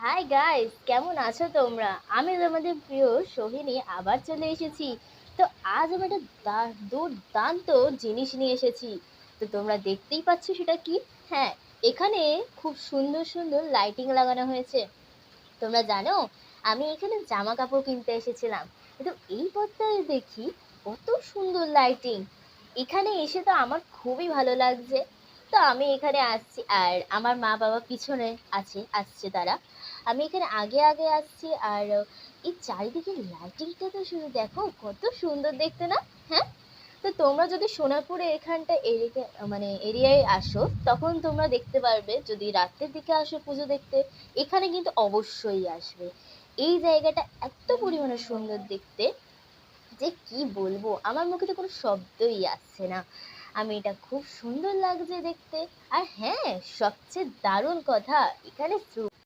Hi guys, কেমন আছো তোমরা? আমি তোমাদের প্রিয় সোহিনী আবার চলে এসেছি। তো আজ আমি একটা দুর্দান্ত জিনিস নিয়ে এসেছি। তো তোমরা দেখতেই পাচ্ছ সেটা কি? হ্যাঁ, এখানে খুব সুন্দর সুন্দর লাইটিং লাগানো হয়েছে। তোমরা জানো, আমি এখানে জামা কাপড় কিনতে এসেছিলাম, কিন্তু এই পথটায় দেখি কত সুন্দর লাইটিং। এখানে এসে তো আমার খুবই ভালো লাগছে। তো আমি এখানে আসছি, আর আমার মা বাবা পিছনে আসছে তারা। আমি এখানে আগে আগে আসছি, আর এই চারিদিকে লাইটিংটা তো শুধু দেখো, কত সুন্দর দেখতে না? হ্যাঁ, তো তোমরা যদি সোনারপুরে এখানটা এরিয়া মানে এরিয়ায় আসো, তখন তোমরা দেখতে পারবে। যদি রাত্রের দিকে আসো পুজো দেখতে, এখানে কিন্তু অবশ্যই আসবে। এই জায়গাটা এত পরিমাণে সুন্দর দেখতে যে কি বলবো, আমার মুখে তো কোনো শব্দই আসছে না। আমি এটা খুব সুন্দর লাগছে দেখতে। আর হ্যাঁ, সবচেয়ে দারুণ কথা, এখানে